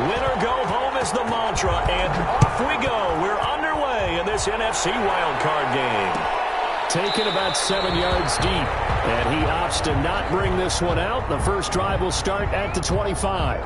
Win or go home is the mantra, and off we go. We're underway in this NFC wildcard game. Taken about 7 yards deep, and he opts to not bring this one out. The first drive will start at the 25.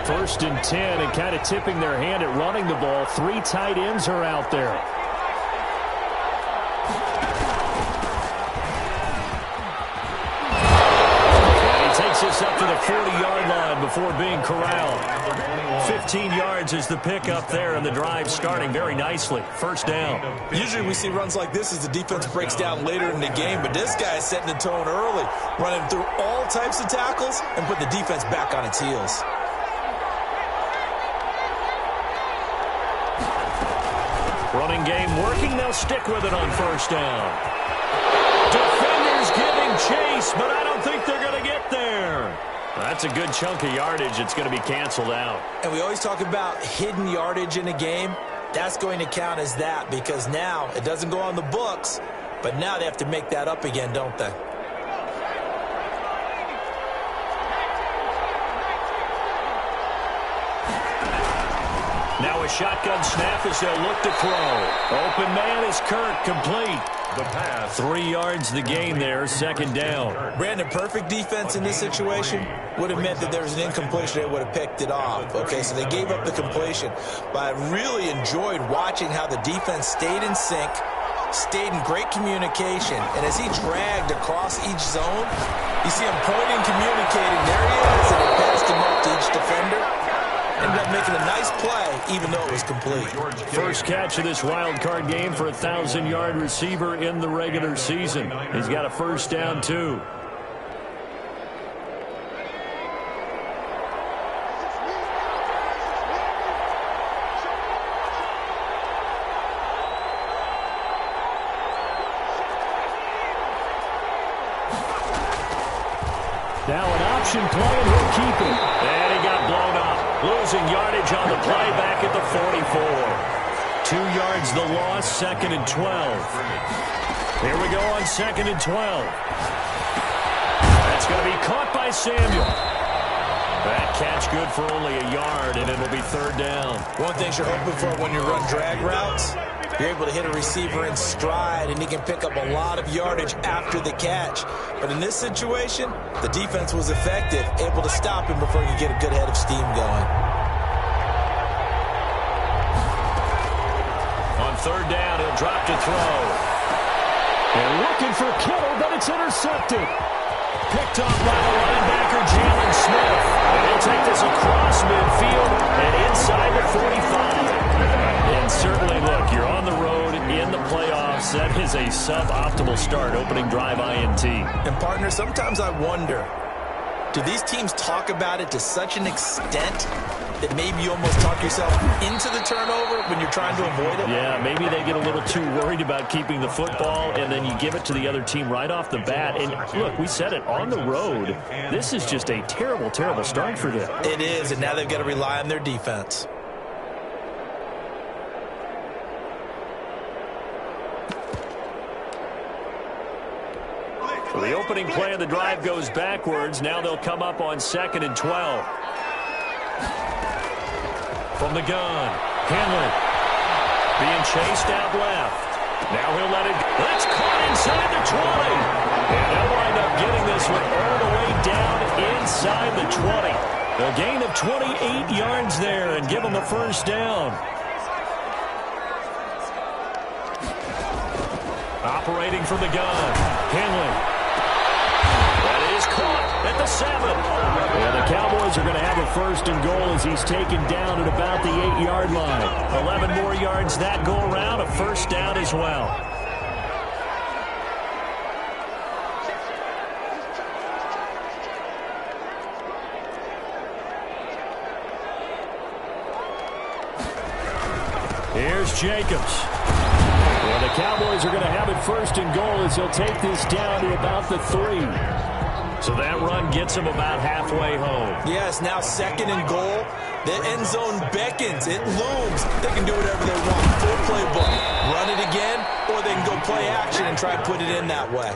First and 10, and kind of tipping their hand at running the ball. 3 tight ends are out there. And he takes this up to the 40-yard line before being corralled. 15 yards is the pickup there, and the drive starting very nicely. First down. Usually we see runs like this as the defense breaks down later in the game, but this guy is setting the tone early, running through all types of tackles and put the defense back on its heels. Running game working. They'll stick with it on first down. Defenders giving chase, but I don't think they're going to get there. That's a good chunk of yardage. It's going to be canceled out. And we always talk about hidden yardage in a game. That's going to count as that because now it doesn't go on the books, but now they have to make that up again, don't they? Now a shotgun snap as they'll look to throw. Open man is Kirk, complete. The pass. 3 yards the gain there, second down. Brandon, perfect defense in this situation would have meant that there was an incompletion. They would have picked it off. Okay, so they gave up the completion. But I really enjoyed watching how the defense stayed in sync, stayed in great communication. And as he dragged across each zone, you see him pointing, communicating. There he is, and it passed him up to each defender. Ended up making a nice play, even though it was complete. First catch of this wild card game for a 1,000-yard receiver in the regular season. He's got a first down, too. Now an option play, and he'll keep it. And he got blown up. Losing yardage on the play back at the 44. 2 yards the loss, second and 12. Here we go on second and 12. That's going to be caught by Samuel. That catch good for only a yard, and it'll be third down. One thing you're hoping for when you run drag routes, you're able to hit a receiver in stride, and he can pick up a lot of yardage after the catch. But in this situation, the defense was effective, able to stop him before he could get a good head of steam going. On third down, he'll drop to throw. And looking for Kittle, but it's intercepted. Picked off by the linebacker, Jalen Smith. And he'll take this across midfield and inside the 45. And certainly, look, you're on the road in the playoffs. That is a suboptimal start, opening drive INT. And, partner, sometimes I wonder, do these teams talk about it to such an extent that maybe you almost talk yourself into the turnover when you're trying to avoid it? Yeah, maybe they get a little too worried about keeping the football, and then you give it to the other team right off the bat. And, look, we said it, on the road, this is just a terrible, terrible start for them. It is, and now they've got to rely on their defense. So the opening play of the drive goes backwards. Now they'll come up on second and 12. From the gun, Henley being chased out left. Now he'll let it go. That's caught inside the 20. And they'll wind up getting this one all the way down inside the 20. A gain of 28 yards there and give them a first down. Operating from the gun, Henley. That is caught. at the 7. And the Cowboys are going to have a first and goal as he's taken down at about the 8-yard line. 11 more yards that go around, a first down as well. Here's Jacobs. Well, the Cowboys are going to have it first and goal as he'll take this down to about the 3. So that run gets him about halfway home. Yes, now second and goal. The end zone beckons. It looms. They can do whatever they want. Full playbook. Run it again, or they can go play action and try and put it in that way.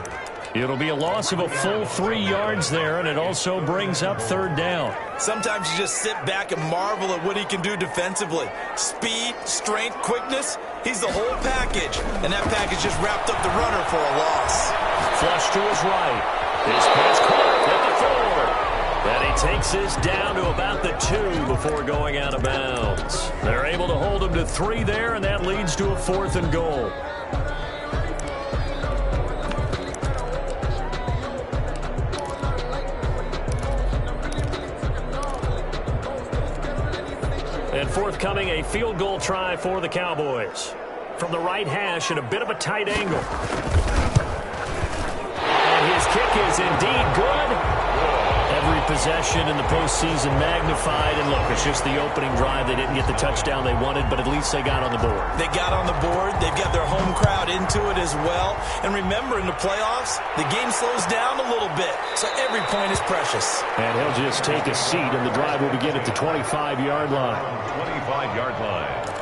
It'll be a loss of a full 3 yards there, and it also brings up third down. Sometimes you just sit back and marvel at what he can do defensively. Speed, strength, quickness, he's the whole package. And that package just wrapped up the runner for a loss. Flush to his right. His pass caught at the 4. And he takes this down to about the 2 before going out of bounds. They're able to hold him to 3 there, and that leads to a 4th and goal. And forthcoming, a field goal try for the Cowboys. From the right hash at a bit of a tight angle. And his kick is indeed good. Every possession in the postseason magnified. And look, it's just the opening drive. They didn't get the touchdown they wanted, but at least they got on the board. They got on the board. They've got their home crowd into it as well. And remember, in the playoffs, the game slows down a little bit. So every point is precious. And he'll just take a seat, and the drive will begin at the 25-yard line. 25-yard line.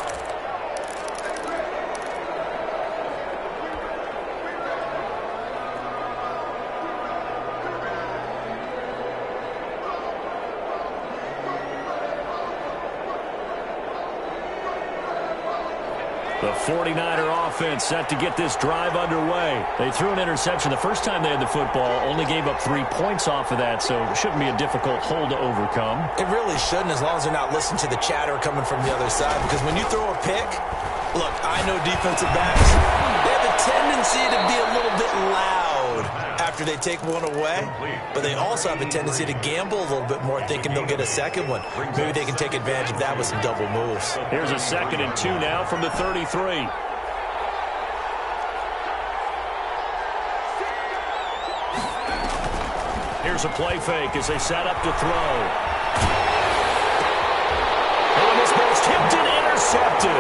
The 49er offense set to get this drive underway. They threw an interception the first time they had the football, only gave up 3 points off of that, so it shouldn't be a difficult hole to overcome. It really shouldn't, as long as they're not listening to the chatter coming from the other side, because when you throw a pick, look, I know defensive backs, they have a tendency to be a little bit loud after they take one away, but they also have a tendency to gamble a little bit more, thinking they'll get a second one. Maybe they can take advantage of that with some double moves. Here's a 2nd and 2 now from the 33. Here's a play fake as they set up to throw. And this ball's tipped and intercepted.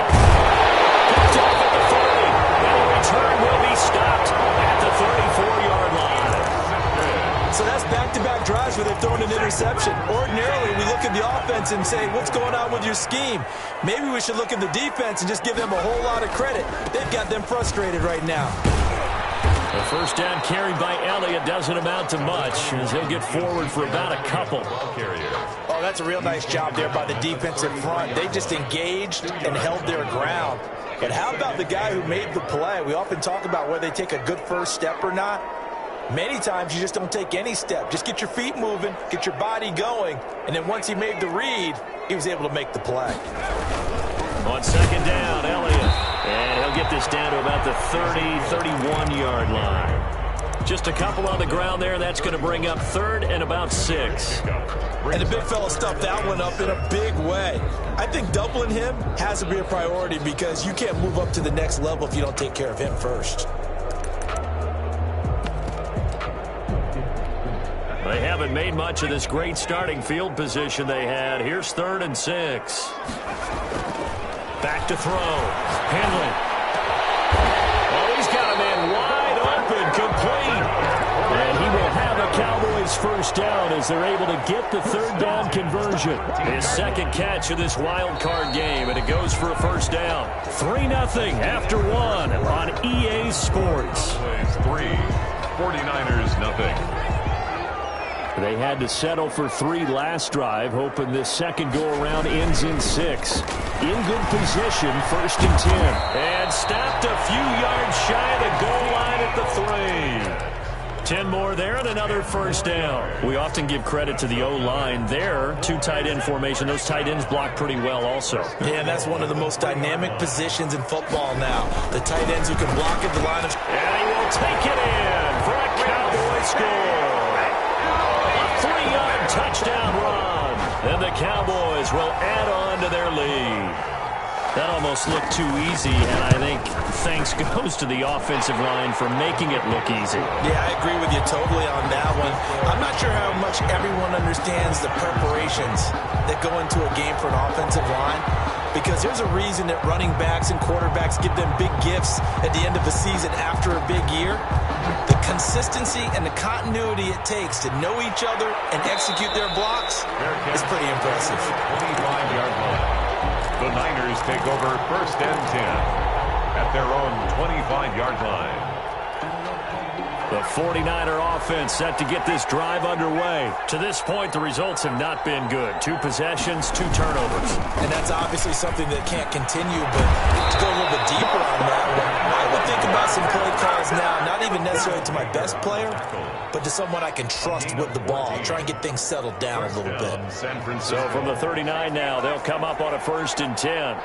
Picked off at the 30. And the return will be stopped at the 34-yard line. So that's back-to-back drives where they've thrown an interception. Ordinarily, we look at the offense and say, what's going on with your scheme? Maybe we should look at the defense and just give them a whole lot of credit. They've got them frustrated right now. The first down carried by Elliott doesn't amount to much as he'll get forward for about a couple. Oh, that's a real nice job there by the defensive front. They just engaged and held their ground. But how about the guy who made the play? We often talk about whether they take a good first step or not. Many times you just don't take any step. Just get your feet moving, get your body going, and then once he made the read, he was able to make the play. On 2nd down, Elliott. And he'll get this down to about the 30, 31-yard line. Just a couple on the ground there. That's going to bring up 3rd and about 6. And the big fella stuffed that one up in a big way. I think doubling him has to be a priority because you can't move up to the next level if you don't take care of him first. They haven't made much of this great starting field position they had. Here's 3rd and 6. Back to throw. Henley. Oh, he's got a man wide open, complete. And he will have a Cowboys first down as they're able to get the 3rd down conversion. His 2nd catch of this wild card game, and it goes for a first down. 3-0 after 1 on EA Sports. 3, 49ers nothing. They had to settle for 3 last drive, hoping this second go-around ends in 6. In good position, 1st and 10. And stopped a few yards shy of the goal line at the 3. 10 more there and another first down. We often give credit to the O-line there. 2 tight end formation. Those tight ends block pretty well also. Yeah, and that's one of the most dynamic positions in football now. The tight ends who can block at the line of... And he will take it in for a Cowboy score. touchdown run. And the Cowboys will add on to their lead. That almost looked too easy, and I think thanks goes to the offensive line for making it look easy. Yeah, I agree with you totally on that one. I'm not sure how much everyone understands the preparations that go into a game for an offensive line, because there's a reason that running backs and quarterbacks give them big gifts at the end of the season after a big year. The consistency and the continuity it takes to know each other and execute their blocks is pretty impressive. 25-yard line. The Niners take over 1st and 10 at their own 25-yard line. The 49er offense set to get this drive underway. To this point, the results have not been good. 2 possessions, 2 turnovers. And that's obviously something that can't continue, but to go a little bit deeper on that one, I would think about some play calls now, not even necessarily to my best player, but to someone I can trust with the ball. Try and get things settled down a little bit. So from the 39 now, they'll come up on a 1st and 10.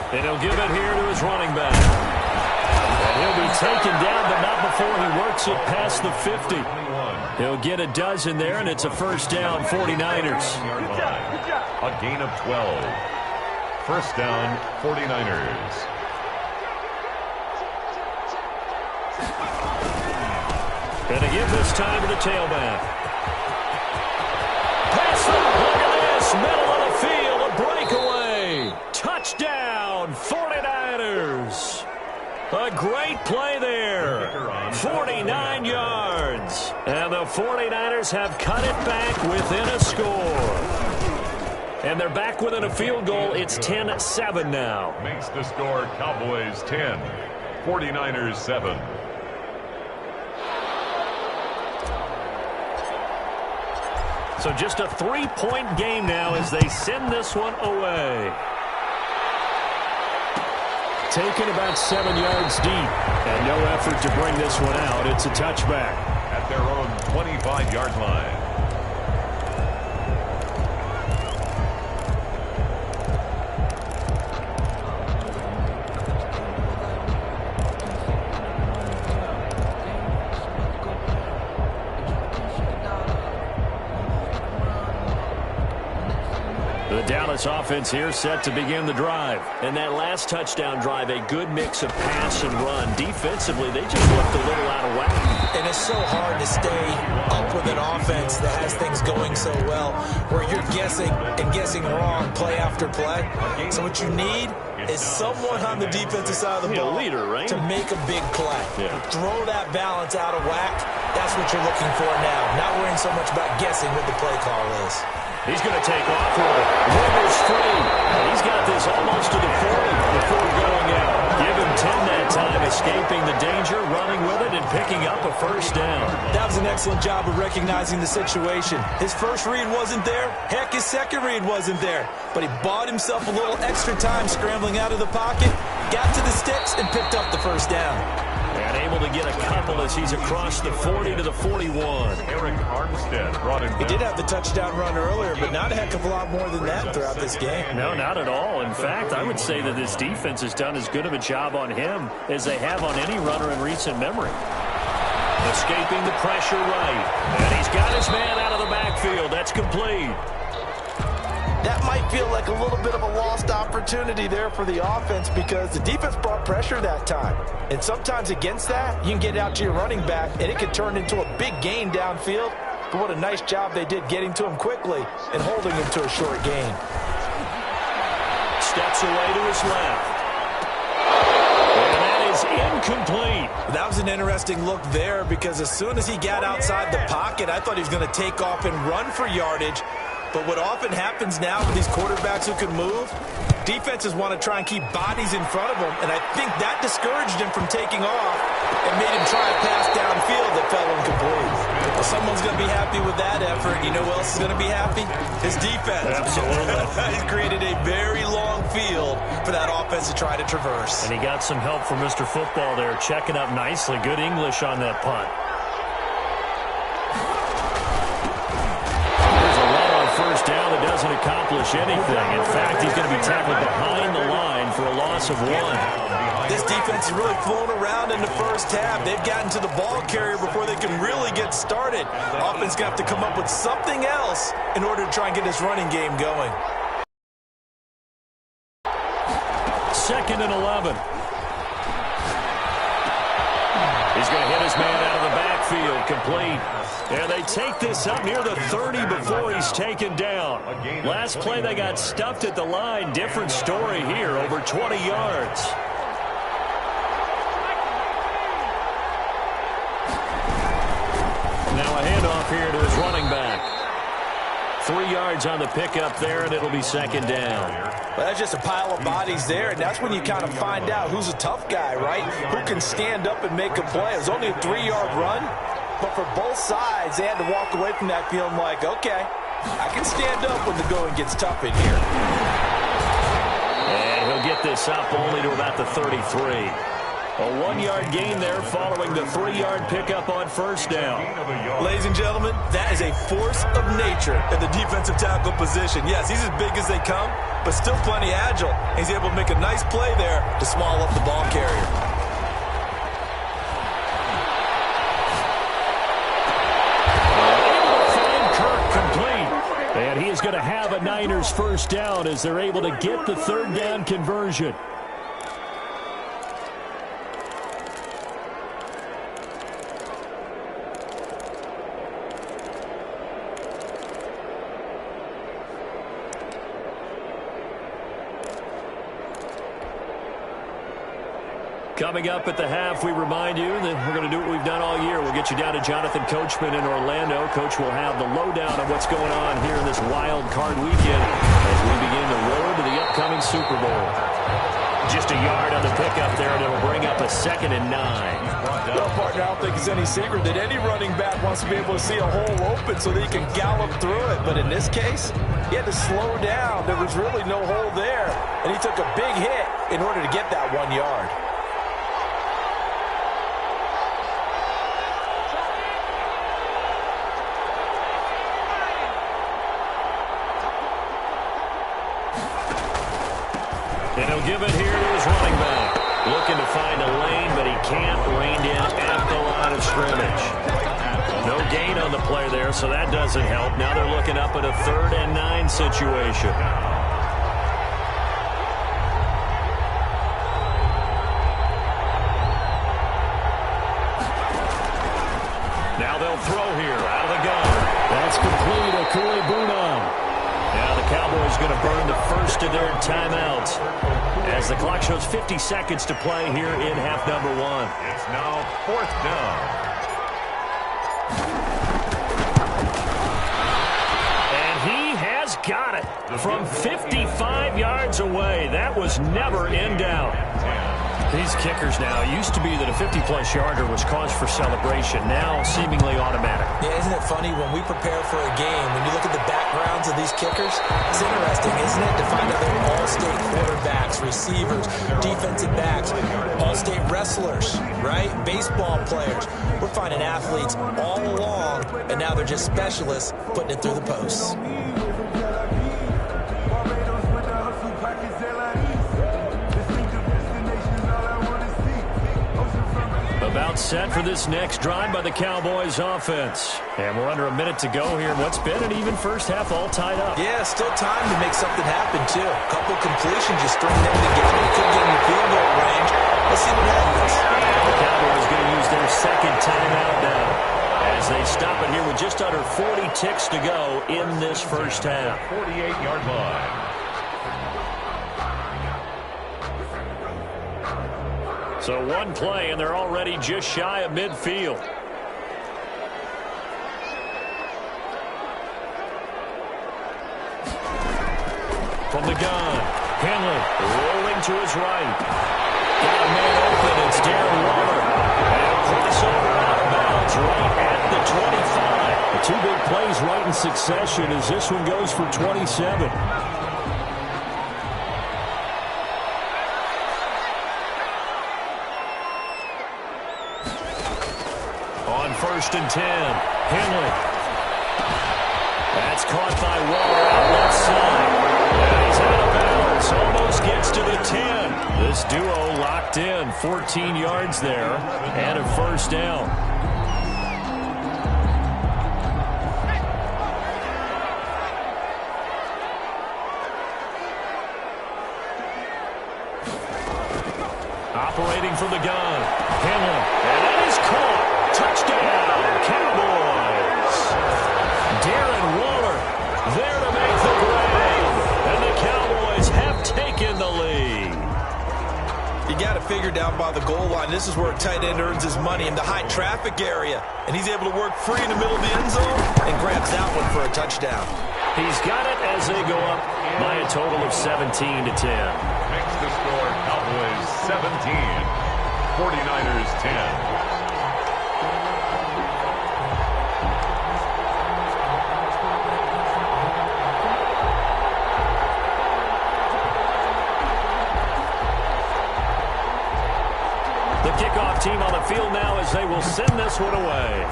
And he'll give it here to his running back. And he'll be taken down, but not before he works it past the 50. He'll get a dozen there, and it's a 1st down, 49ers. A gain of 12. 1st down, 49ers. And to give this time to the tailback. Pass up, look at this, middle of the field, a breakaway. Touchdown, 49ers. A great play there. 49 yards. And the 49ers have cut it back within a score. And they're back within a field goal. It's 10-7 now. Makes the score Cowboys 10, 49ers 7. So just a 3-point game now as they send this one away. Taken about 7 yards deep. And no effort to bring this one out. It's a touchback. At their own 25-yard line. The Dallas offense here set to begin the drive. And that last touchdown drive, a good mix of pass and run. Defensively, they just looked a little out of whack. And it's so hard to stay up with an offense that has things going so well, where you're guessing and guessing wrong play after play. So what you need is someone on the defensive side of the ball leader, right? to make a big play. Yeah. Throw that balance out of whack. That's what you're looking for now. Not worrying so much about guessing what the play call is. He's going to take off with it. Rivers free. He's got this almost to the 40 before going out. Give him 10 that time, escaping the danger, running with it, and picking up a 1st down. That was an excellent job of recognizing the situation. His first read wasn't there. Heck, his second read wasn't there. But he bought himself a little extra time scrambling out of the pocket, got to the sticks, and picked up the 1st down. And able to get a couple as he's across the 40 to the 41. Eric Armstead brought him down. He did have the touchdown run earlier, but not a heck of a lot more than that throughout this game. No, not at all. In fact, I would say that this defense has done as good of a job on him as they have on any runner in recent memory. Escaping the pressure right. And he's got his man out of the backfield. That's complete. That might feel like a little bit of a lost opportunity there for the offense because the defense brought pressure that time. And sometimes against that, you can get out to your running back, and it could turn into a big gain downfield. But what a nice job they did getting to him quickly and holding him to a short gain. Steps away to his left. And that is incomplete. That was an interesting look there because as soon as he got outside the pocket, I thought he was going to take off and run for yardage. But what often happens now with these quarterbacks who can move, defenses want to try and keep bodies in front of them, and I think that discouraged him from taking off and made him try a pass downfield that fell incomplete. Well, someone's going to be happy with that effort. You know who else is going to be happy? His defense. Absolutely. He's created a very long field for that offense to try to traverse. And he got some help from Mr. Football there, checking up nicely. Good English on that punt. First down that doesn't accomplish anything. In fact, he's going to be tackled behind the line for a loss of 1. This defense is really flown around in the first half. They've gotten to the ball carrier before they can really get started. Offense going to have to come up with something else in order to try and get this running game going. 2nd and 11. He's going to hit his man out of the backfield, complete. And they take this up near the 30 before he's taken down. Last play they got stuffed at the line. Different story here, over 20 yards. Now a handoff here to his running back. 3 yards on the pickup there, and it'll be 2nd down. Well, that's just a pile of bodies there, and that's when you kind of find out who's a tough guy, right? Who can stand up and make a play. It was only a 3-yard run, but for both sides, they had to walk away from that feeling like, okay, I can stand up when the going gets tough in here. And he'll get this up only to about the 33. A 1-yard gain there following the 3-yard pickup on 1st down. Ladies and gentlemen, that is a force of nature at the defensive tackle position. Yes, he's as big as they come, but still plenty agile. He's able to make a nice play there to small up the ball carrier. And he is going to have a Niners 1st down as they're able to get the 3rd down conversion. Coming up at the half, we remind you that we're going to do what we've done all year. We'll get you down to Jonathan Coachman in Orlando. Coach will have the lowdown on what's going on here in this wild card weekend as we begin the road to the upcoming Super Bowl. Just a yard on the pickup there, and it'll bring up a 2nd and 9. Well, partner, I don't think it's any secret that any running back wants to be able to see a hole open so that he can gallop through it. But in this case, he had to slow down. There was really no hole there, and he took a big hit in order to get that 1 yard. And he'll give it here to his running back. Looking to find a lane, but he can't. Reined in at the line of scrimmage. No gain on the play there, so that doesn't help. Now they're looking up at a 3rd and 9 situation. Now they'll throw here out of the gun. That's complete. Akuli Bunam. Now the Cowboys going to burn the first of their timeouts as the clock shows 50 seconds to play here in half number 1. It's now 4th down. And he has got it from 55 yards away. That was never in doubt. These kickers now, it used to be that a 50-plus yarder was cause for celebration. Now seemingly automatic. Yeah, isn't it funny when we prepare for a game, when you look at the backgrounds of these kickers, it's interesting, isn't it, to find out they're all-state quarterbacks, receivers, defensive backs, all-state wrestlers, right? Baseball players. We're finding athletes all along, and now they're just specialists putting it through the posts. About set for this next drive by the Cowboys offense. And we're under a minute to go here. What's been an even first half all tied up. Yeah, still time to make something happen, too. A couple completions, just string them together. You could get in the field goal range. Let's see what happens. The Cowboys going to use their 2nd timeout now as they stop it here with just under 40 ticks to go in this first half. 48-yard line. So one play, and they're already just shy of midfield. From the gun, Henley rolling to his right. Got a man open, it's Darren Waller. And crossover out of bounds right at the 25. The 2 big plays right in succession as this one goes for 27. On 1st and 10, Henley. That's caught by Waller out left side. And he's out of bounds This almost gets to the 10. This duo locked in. 14 yards there and a first down. Operating from the gun. Henley. And that is caught. Touchdown, Cowboys. Darren Waller there to make the grab. And the Cowboys have taken the lead. You got to figure down by the goal line. This is where a tight end earns his money in the high traffic area. And he's able to work free in the middle of the end zone and grabs that one for a touchdown. He's got it as they go up by a total of 17-10. Makes the score Cowboys 17, 49ers 10. The kickoff team on the field now as they will send this one away.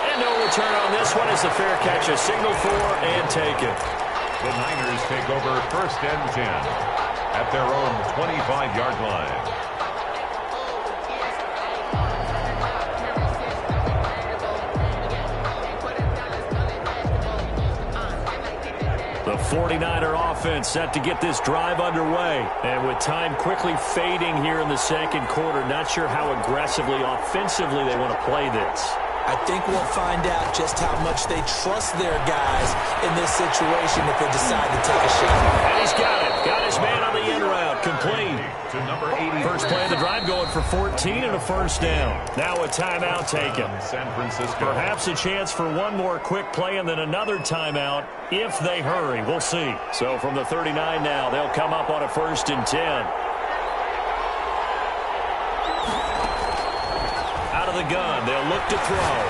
And no return on this one as the fair catch is signaled for and taken. The Niners take over first and 10 at their own 25-yard line. The 49er offense set to get this drive underway. And with time quickly fading here in the second quarter, not sure how aggressively, offensively they want to play this. I think we'll find out just how much they trust their guys in this situation if they decide to take a shot. And he's got it. Got his man on the end route. Complete. To number 80. First play of the drive going for 14 and a first down. Now a timeout taken. San Francisco. Perhaps a chance for one more quick play and then another timeout if they hurry. We'll see. So from the 39 now, they'll come up on a first and 10. Out of the gun, they'll look to throw.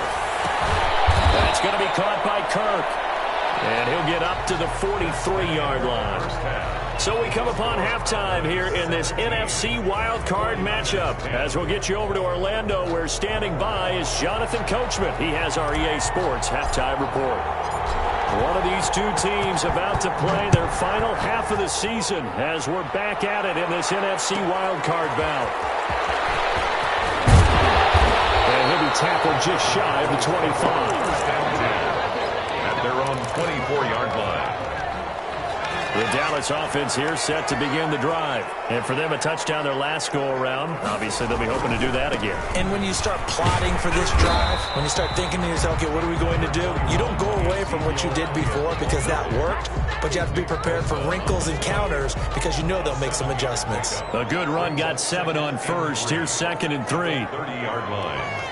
That's going to be caught by Kirk. And he'll get up to the 43-yard line. So we come upon halftime here in this NFC wildcard matchup. As we'll get you over to Orlando, where standing by is Jonathan Coachman. He has our EA Sports halftime report. One of these two teams about to play their final half of the season as we're back at it in this NFC wildcard bout. And he'll be tackled just shy of the 25. At their own 24-yard line. The Dallas offense here set to begin the drive. And for them, a touchdown their last go-around. Obviously, they'll be hoping to do that again. And when you start plotting for this drive, when you start thinking to yourself, okay, what are we going to do? You don't go away from what you did before because that worked, but you have to be prepared for wrinkles and counters because you know they'll make some adjustments. A good run got 7 on first. Here's 2nd and 3. 30-yard line.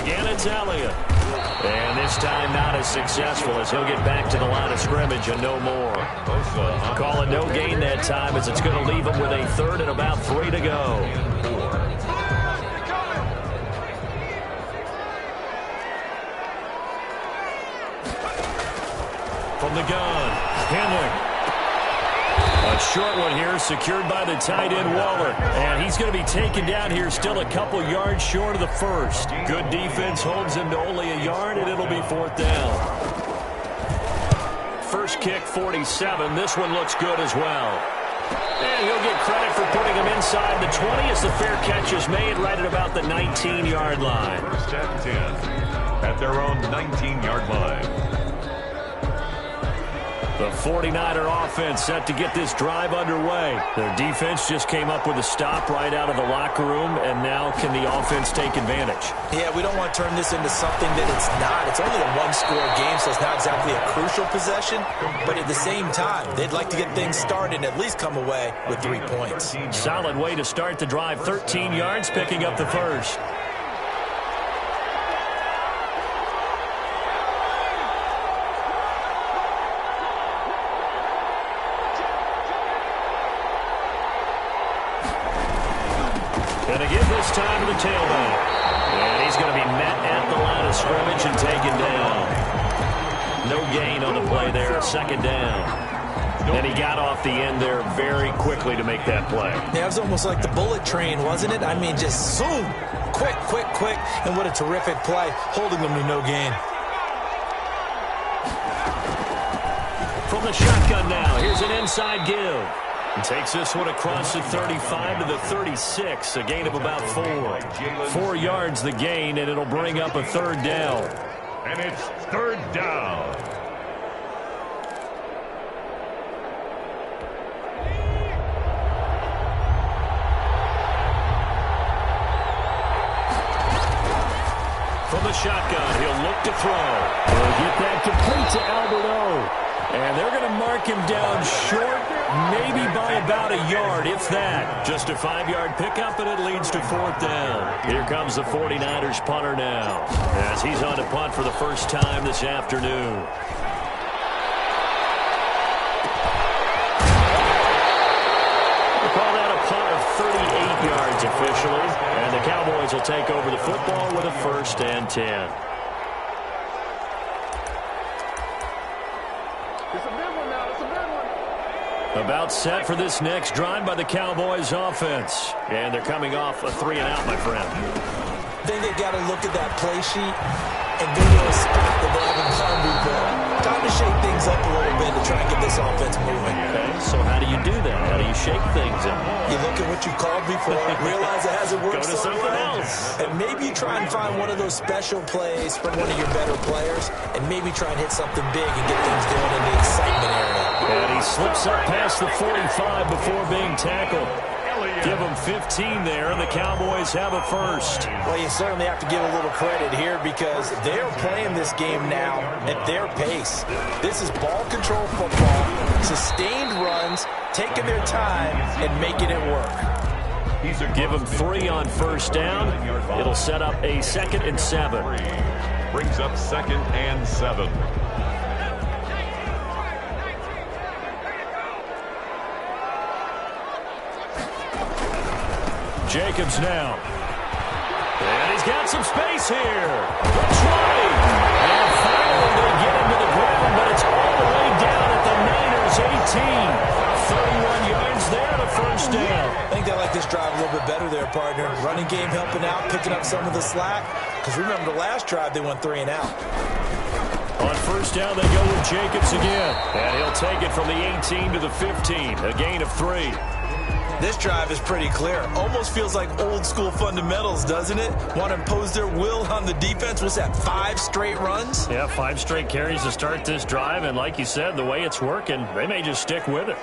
Again, it's Elliott. And this time not as successful as he'll get back to the line of scrimmage and no more. Call it no gain that time as it's going to leave him with a 3rd and about 3 to go. From the gun, Henley. A short one here secured by the tight end Waller. And he's going to be taken down here still a couple yards short of the first. Good defense holds him to only a yard, and it'll be 4th down. First kick, 47. This one looks good as well. And he'll get credit for putting him inside the 20 as the fair catch is made right at about the 19-yard line. First and 10 at their own 19-yard line. The 49er offense set to get this drive underway. Their defense just came up with a stop right out of the locker room, and now can the offense take advantage? Yeah, we don't want to turn this into something that it's not. It's only a one-score game, so it's not exactly a crucial possession. But at the same time, they'd like to get things started and at least come away with 3 points. Solid way to start the drive. 13 yards, picking up the first. Going to give this time to the tailback. And he's going to be met at the line of scrimmage and taken down. No gain on the play there, 2nd down. And he got off the end there very quickly to make that play. Yeah, it was almost like the bullet train, wasn't it? I mean, just zoom, quick, and what a terrific play, holding them to no gain. From the shotgun now, here's an inside give. And takes this one across the 35 to the 36, a gain of about 4. 4 yards the gain, and it'll bring up a third down. And it's third down. From the shotgun, he'll look to throw. He'll get that complete to Alberto. And they're going to mark him down short, maybe by about a yard, if that. Just a 5-yard pickup, and it leads to fourth down. Here comes the 49ers punter now, as he's on to punt for the first time this afternoon. We'll call that a punt of 38 yards officially, and the Cowboys will take over the football with a 1st and 10. About set for this next drive by the Cowboys offense. And they're coming off a 3-and-out, my friend. I think they got to look at that play sheet and go to a spot that they haven't found before. Time to shake things up a little bit to try and get this offense moving. Okay, so how do you do that? How do you shake things up? You look at what you called before, realize it hasn't worked. Go to something else. And maybe you try and find one of those special plays from one of your better players, and maybe try and hit something big and get things going in the excitement area. And he slips up past the 45 before being tackled. Give him 15 there, and the Cowboys have a first. Well, you certainly have to give a little credit here because they're playing this game now at their pace. This is ball control football, sustained runs, taking their time, and making it work. Give him 3 on first down. It'll set up a 2nd and 7. Brings up 2nd and 7. Jacobs now. And he's got some space here. Looks right. And finally they get him to the ground, but it's all the way down at the Niners' 18. 31 yards there to first down. I think they like this drive a little bit better there, partner. Running game helping out, picking up some of the slack. Because remember the last drive, they went 3-and-out. On first down, they go with Jacobs again. And he'll take it from the 18 to the 15. A gain of 3. This drive is pretty clear. Almost feels like old school fundamentals, doesn't it? Want to impose their will on the defense. What's that, 5 straight runs? Yeah, 5 straight carries to start this drive. And like you said, the way it's working, they may just stick with it.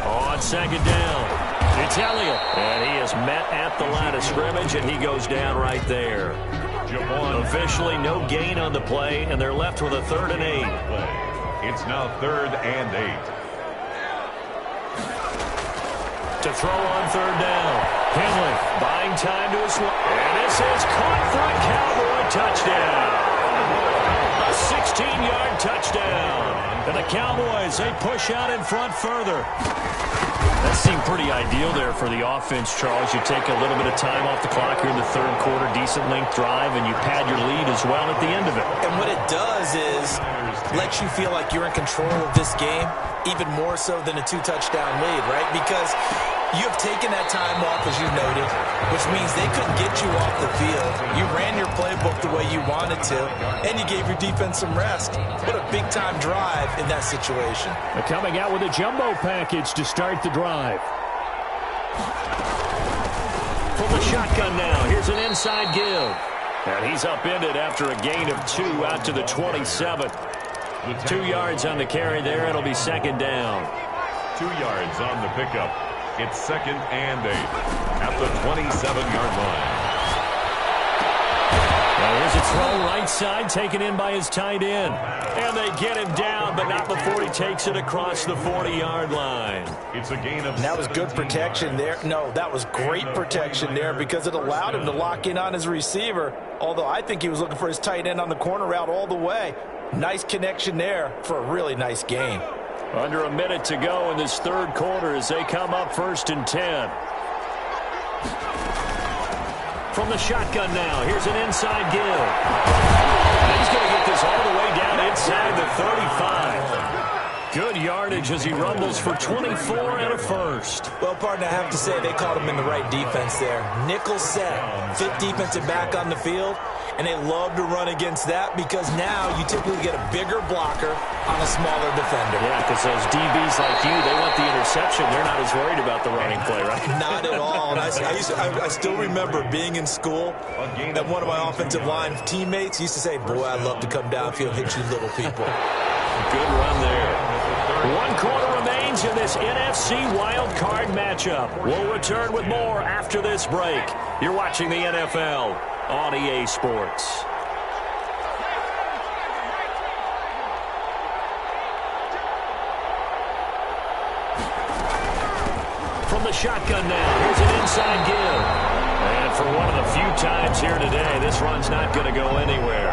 On second down, it's Elliott. And he is met at the line of scrimmage, and he goes down right there. Officially no gain on the play, and they're left with a 3rd and 8. It's now 3rd and 8. To throw on 3rd down. Henley buying time to his left. And this is caught for a Cowboy touchdown. A 16-yard touchdown. And the Cowboys, they push out in front further. That seemed pretty ideal there for the offense, Charles. You take a little bit of time off the clock here in the 3rd quarter, decent length drive, and you pad your lead as well at the end of it. And what it does is lets you feel like you're in control of this game, even more so than a 2-touchdown lead, right? Because you have taken that time off, as you noted, which means they couldn't get you off the field. You ran your playbook the way you wanted to, and you gave your defense some rest. What a big-time drive in that situation. They're coming out with a jumbo package to start the drive. From the shotgun now, here's an inside give. And he's upended after a gain of 2 out to the 27. 2 yards on the carry there. It'll be 2nd down. 2 yards on the pickup. It's 2nd and 8 at the 27-yard line. Now here's a throw right side, taken in by his tight end. And they get him down, but not before he takes it across the 40-yard line. It's a gain of... And that was good protection there. No, that was great protection there because it allowed him to lock in on his receiver. Although I think he was looking for his tight end on the corner route all the way. Nice connection there for a really nice gain. Under a minute to go in this 3rd quarter as they come up 1st and 10. From the shotgun now, here's an inside give. And he's going to get this all the way down inside the 35. Good yardage as he rumbles for 24 and a first. Well, partner, I have to say they called him in the right defense there. Nickel set, fit defensive back on the field, and they love to run against that because now you typically get a bigger blocker on a smaller defender. Yeah, because those DBs like you, they want the interception. They're not as worried about the running play, right? Not at all. And I still remember being in school, and one of my offensive line teammates used to say, boy, I'd love to come downfield and hit you little people. Good run there. 1 quarter remains in this NFC wild card matchup. We'll return with more after this break. You're watching the NFL on EA Sports. From the shotgun now, here's an inside give. And for one of the few times here today, this run's not going to go anywhere.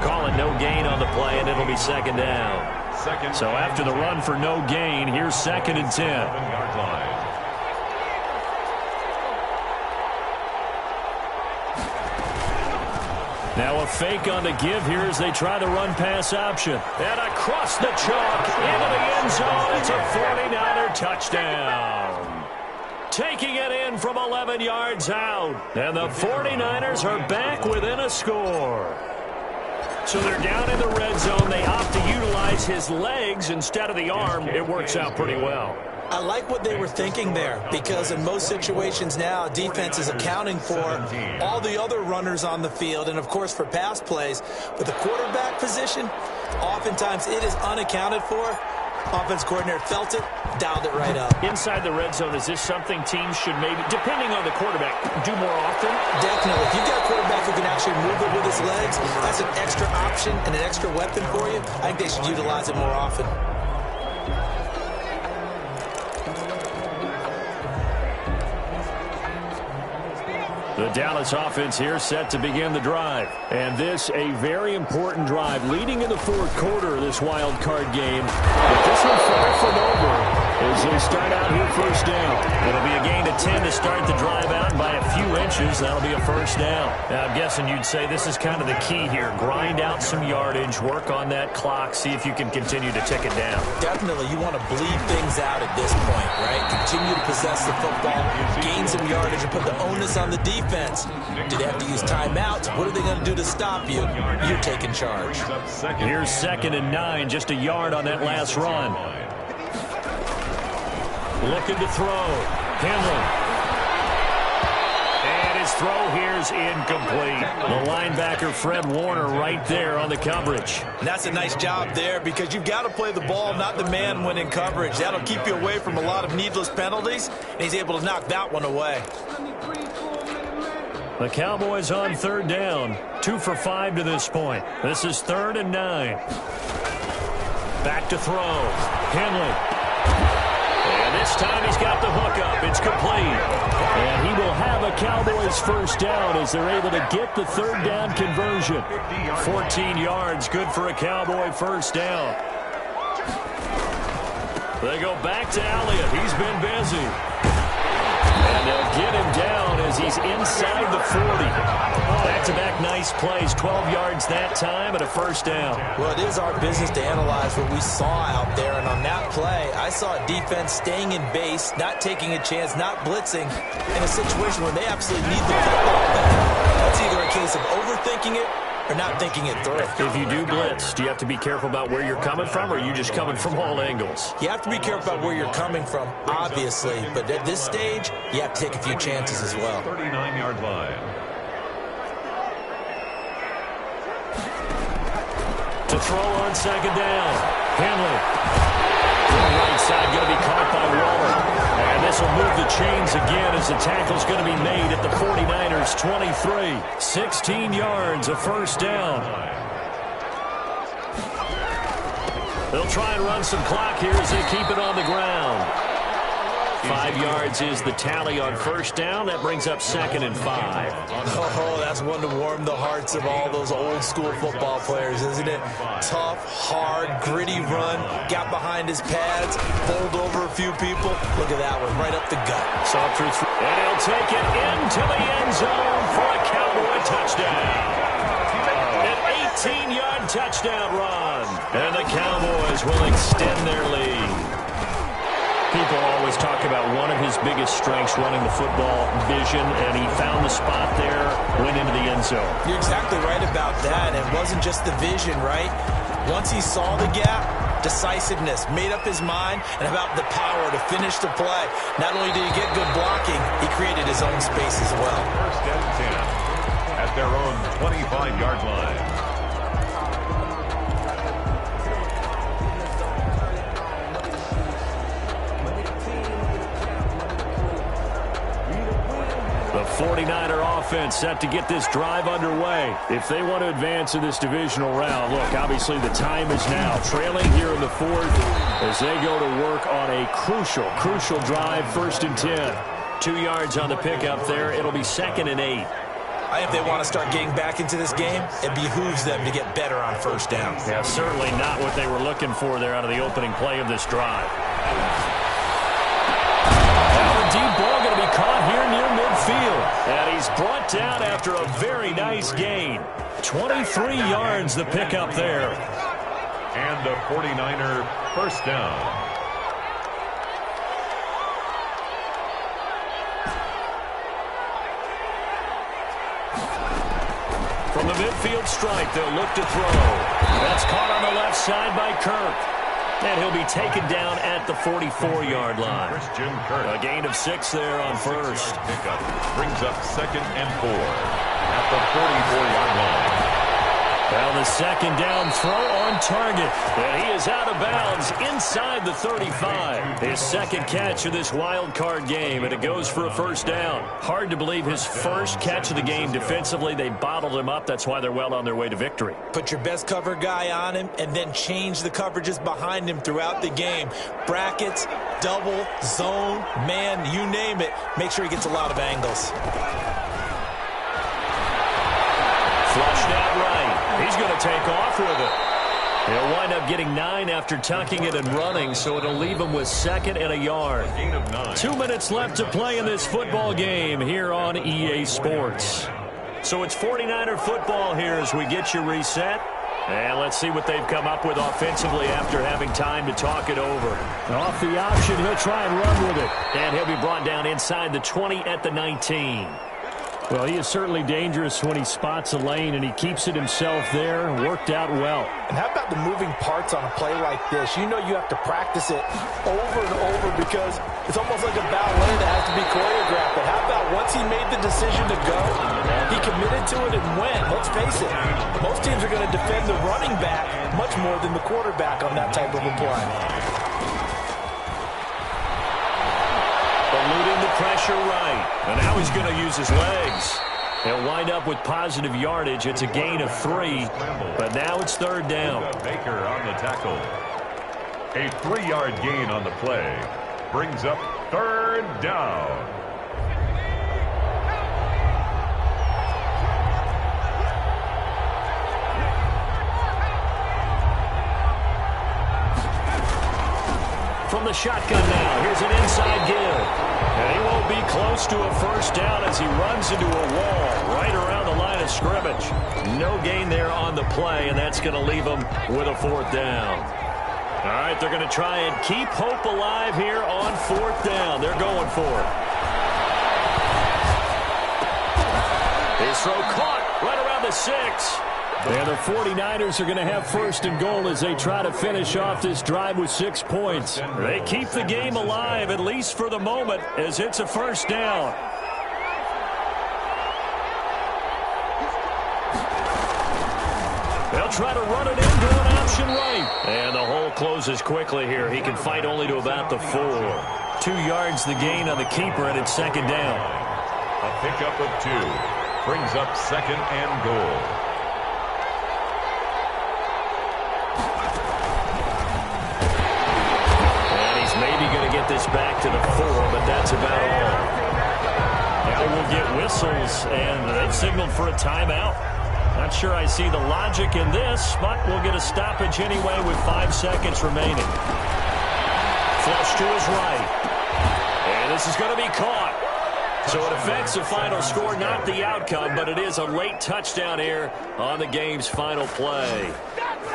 Call it no gain on the play, and it'll be second down. So after the run for no gain, here's 2nd and 10. Now a fake on the give here as they try the run-pass option. And across the chalk into the end zone. It's a 49er touchdown. Taking it in from 11 yards out. And the 49ers are back within a score. So they're down in the red zone. They opt to utilize his legs instead of the arm. It works out pretty well. I like what they were thinking there because in most situations now, defense is accounting for all the other runners on the field and, of course, for pass plays. But the quarterback position, oftentimes it is unaccounted for. Offense coordinator felt it, dialed it right up. Inside the red zone, is this something teams should maybe, depending on the quarterback, do more often? Definitely. If you've got a quarterback who can actually move it with his legs, that's an extra option and an extra weapon for you. I think they should utilize it more often. The Dallas offense here set to begin the drive. And this a very important drive leading in the 4th quarter of this wild card game. But this one far from over as they start out here first down. It'll be a gain of 10 to start the drive out by a few inches. That'll be a first down. Now, I'm guessing you'd say this is kind of the key here. Grind out some yardage, work on that clock, see if you can continue to tick it down. Definitely. You want to bleed things out at this point, right? Continue to possess the football, gain some yardage, and put the onus on the defense. Do they have to use timeouts? What are they going to do to stop you? You're taking charge. Here's 2nd and 9, just a yard on that last run. Looking to throw. Henry. And his throw here's incomplete. The linebacker, Fred Warner, right there on the coverage. And that's a nice job there because you've got to play the ball, not the man when in coverage. That'll keep you away from a lot of needless penalties, and he's able to knock that one away. The Cowboys on 3rd down. 2 for 5 to this point. This is 3rd and 9. Back to throw. Henley. And this time he's got the hook up. It's complete. And he will have a Cowboys first down as they're able to get the 3rd down conversion. 14 yards, good for a Cowboy first down. They go back to Elliott. He's been busy. And they'll get him down as he's inside the 40. Back-to-back nice plays, 12 yards that time and a first down. Well, it is our business to analyze what we saw out there. And on that play, I saw a defense staying in base, not taking a chance, not blitzing, in a situation where they absolutely need the football back. That's either a case of overthinking it or not thinking it through. If you do blitz, do you have to be careful about where you're coming from, or are you just coming from all angles? You have to be careful about where you're coming from, obviously. But at this stage, you have to take a few chances as well. 39-yard line. To throw on 2nd down. Henley. To the right side, going to be caught by Waller. And this will move the chains again as the tackle's going to be made at the 49ers' 23. 16 yards, a first down. They'll try and run some clock here as they keep it on the ground. 5 yards is the tally on first down. That brings up 2nd and 5. Oh, that's one to warm the hearts of all those old school football players, isn't it? Tough, hard, gritty run. Got behind his pads, bowled over a few people. Look at that one, right up the gut. Saw through. And he'll take it into the end zone for a Cowboy touchdown. An 18-yard touchdown run. And the Cowboys will extend their lead. People always talk about one of his biggest strengths running the football, vision, and he found the spot there, went into the end zone. You're exactly right about that. It wasn't just the vision, right? Once he saw the gap, decisiveness, made up his mind, and about the power to finish the play. Not only did he get good blocking, he created his own space as well. First and 10 at their own 25-yard line. The 49er offense set to get this drive underway. If they want to advance in this divisional round, look, obviously the time is now. Trailing here in the fourth as they go to work on a crucial drive, 1st and 10. 2 yards on the pickup there. It'll be 2nd and 8. I think if they want to start getting back into this game, it behooves them to get better on 1st down. Yeah, certainly not what they were looking for there out of the opening play of this drive. Deep ball going to be caught here near midfield. And he's brought down after a very nice gain. 23 yards the pickup there. And a 49er first down. From the midfield stripe, they'll look to throw. That's caught on the left side by Kirk. And he'll be taken down at the 44-yard line. Christian Kirk. A gain of 6 there on first. Pickup brings up 2nd and 4 at the 44-yard line. Well, the 2nd down throw on target. And he is out of bounds inside the 35. His 2nd catch of this wild card game, and it goes for a 1st down. Hard to believe his 1st catch of the game defensively. They bottled him up. That's why they're well on their way to victory. Put your best cover guy on him and then change the coverages behind him throughout the game. Brackets, double, zone, man, you name it. Make sure he gets a lot of angles. Flushed out right. He's going to take off with it. He'll wind up getting 9 after tucking it and running, so it'll leave him with 2nd and a yard. Gain of 9. 2 minutes left to play in this football game here on EA Sports. So it's 49er football here as we get you reset. And let's see what they've come up with offensively after having time to talk it over. Off the option, he'll try and run with it. And he'll be brought down inside the 20 at the 19. Well, he is certainly dangerous when he spots a lane, and he keeps it himself there. Worked out well. And how about the moving parts on a play like this? You know you have to practice it over and over because it's almost like a ballet that has to be choreographed. But how about once he made the decision to go, he committed to it and went. Let's face it, most teams are going to defend the running back much more than the quarterback on that type of a play. Eluding the pressure right. And now he's going to use his legs. He'll wind up with positive yardage. It's a gain of 3. But now it's 3rd down. Baker on the tackle. A 3-yard gain on the play. Brings up 3rd down. From the shotgun now, here's an inside give. And he won't be close to a 1st down as he runs into a wall right around the line of scrimmage. No gain there on the play, and that's going to leave him with a 4th down. All right, they're going to try and keep hope alive here on 4th down. They're going for it. His throw caught right around the 6. And the 49ers are going to have 1st and goal as they try to finish off this drive with 6 points. They keep the game alive, at least for the moment, as it's a 1st down. They'll try to run it into an option right. And the hole closes quickly here. He can fight only to about the 4. 2 yards the gain on the keeper, and it's 2nd down. A pickup of 2 brings up 2nd and goal. This back to the 4, but that's about all. Now we'll get whistles, and they've signaled for a timeout. Not sure I see the logic in this, but we'll get a stoppage anyway with 5 seconds remaining. Flush to his right. And this is going to be caught. So it affects the final score, not the outcome, but it is a late touchdown here on the game's final play.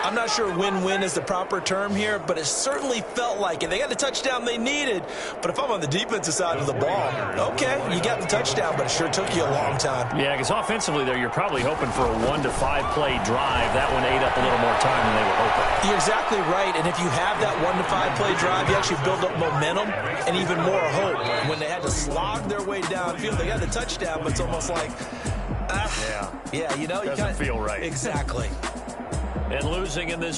I'm not sure win-win is the proper term here, but it certainly felt like it. They got the touchdown they needed, but if I'm on the defensive side of the ball, okay, you got the touchdown, but it sure took you a long time. Yeah, because offensively there, you're probably hoping for a 1 to 5 play drive. That one ate up a little more time than they were hoping. You're exactly right, and if you have that 1 to 5 play drive, you actually build up momentum and even more hope. When they had to slog their way downfield, they got the touchdown, but it's almost like, you know, doesn't feel right. Exactly. And losing in this